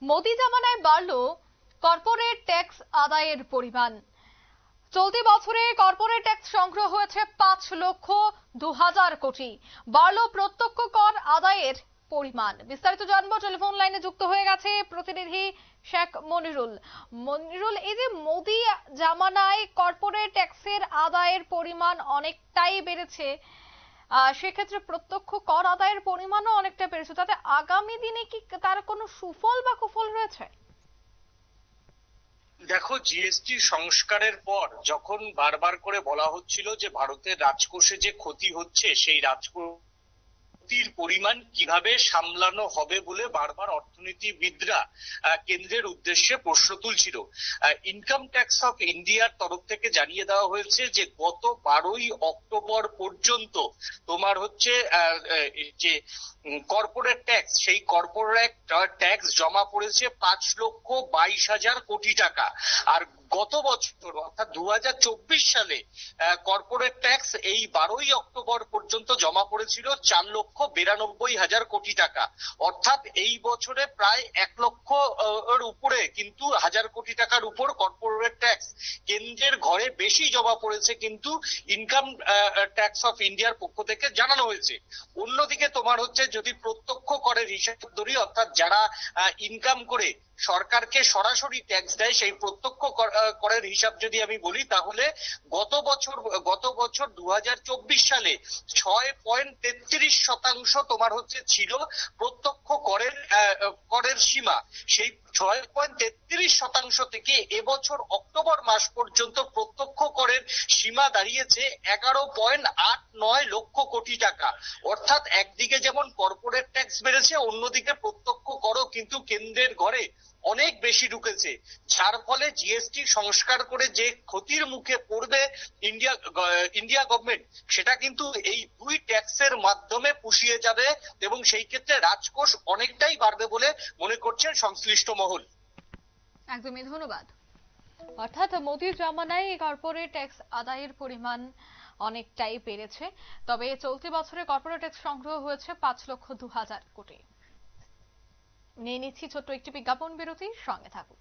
মোদি জামানায় বাড়লো corporate tax আদায়ের পরিমাণ। চলতি বছরে কর্পোরেট ট্যাক্স সংগ্রহ হয়েছে 5,02,000 কোটি। বাড়লো প্রত্যক্ষ কর আদায়ের পরিমাণ। বিস্তারিত জানবো, টেলিফোন লাইনে যুক্ত হয়ে গেছে প্রতিনিধি শেখ মনিরুল। মনিরুল, এই যে মোদি জামানায় কর্পোরেট ট্যাক্সের আদায়ের পরিমাণ অনেকটাই বেড়েছে, সেক্ষেত্রে প্রত্যক্ষ কর আদায়ের পরিমাণও অনেকটা বেড়েছে, তাতে আগামী দিনে কি তার কোনো সুফল বা কুফল রয়েছে? দেখো, জিএসটি সংস্কারের পর যখন বারবার করে বলা হচ্ছিল যে ভারতের রাজকোষে যে ক্ষতি হচ্ছে, সেই রাজকোষের পরিমাণ কিভাবে সামলানো হবে বলে বারবার অর্থনীতিবিদরা কেন্দ্রের উদ্দেশ্যে প্রশ্ন তুলছিল। ইনকাম ট্যাক্স অফ ইন্ডিয়ার তরফ থেকে জানিয়ে দেওয়া হয়েছে যে গত 12ই অক্টোবর পর্যন্ত তোমার হচ্ছে যে কর্পোরেট ট্যাক্স, সেই কর্পোরেট ট্যাক্স জমা পড়েছে 5,22,000 কোটি টাকা। আর গত বছর অর্থাৎ 2024 সালে কর্পোরেট ট্যাক্স এই 12ই অক্টোবর পর্যন্ত জমা পড়েছিল 4,92,000 কোটি টাকা। অর্থাৎ এই বছরে প্রায় 1 লক্ষ এর উপরে কিন্তু 1,000 কোটি টাকার উপর কর্পোরেট ট্যাক্স কেন্দ্রের ঘরে বেশি জমা পড়েছে কিন্তু ইনকাম ট্যাক্স অফ ইন্ডিয়ার পক্ষ থেকে জানানো হয়েছে। অন্যদিকে তোমার হচ্ছে যদি প্রত্যক্ষ করের হিসাব ধরি, অর্থাৎ যারা ইনকাম করে সরকারকে সরাসরি ট্যাক্স দেয়, সেই প্রত্যক্ষ করের হিসাব যদি আমি বলি, তাহলে গত বছর 2024 সালে 6.33% তোমার হচ্ছে ছিল প্রত্যক্ষ করের সীমা। সেই 6.33% থেকে এবছর অক্টোবর মাস পর্যন্ত প্রত্যক্ষ করের সীমা দাঁড়িয়েছে 11.89 লক্ষ কোটি টাকা। অর্থাৎ একদিকে যেমন কর্পোরেট ট্যাক্স বেড়েছে, অন্যদিকে প্রত্যক্ষ করও কিন্তু কেন্দ্রের ঘরে অনেক বেশি ঢুকেছে, যার ফলে জিএসটি সংস্কার করে যে ক্ষতির মুখে পড়বে ইন্ডিয়া গভর্নমেন্ট, সেটা কিন্তু এই দুই ট্যাক্সের মাধ্যমে পুষিয়ে যাবে এবং সেই ক্ষেত্রে রাজকোষ অনেকটাই বাড়বে বলে মনে করছেন সংশ্লিষ্ট মহল। একদমই, ধন্যবাদ। অর্থাৎ মোদির জামানায় কর্পোরেট ট্যাক্স আদায়ের পরিমাণ অনেকটাই বেড়েছে, তবে চলতি বছরে কর্পোরেট ট্যাক্স সংগ্রহ হয়েছে 5,02,000 কোটি। নিয়ে নিচ্ছি ছোট্ট একটি বিজ্ঞাপন বিরতি, সঙ্গে থাকুন।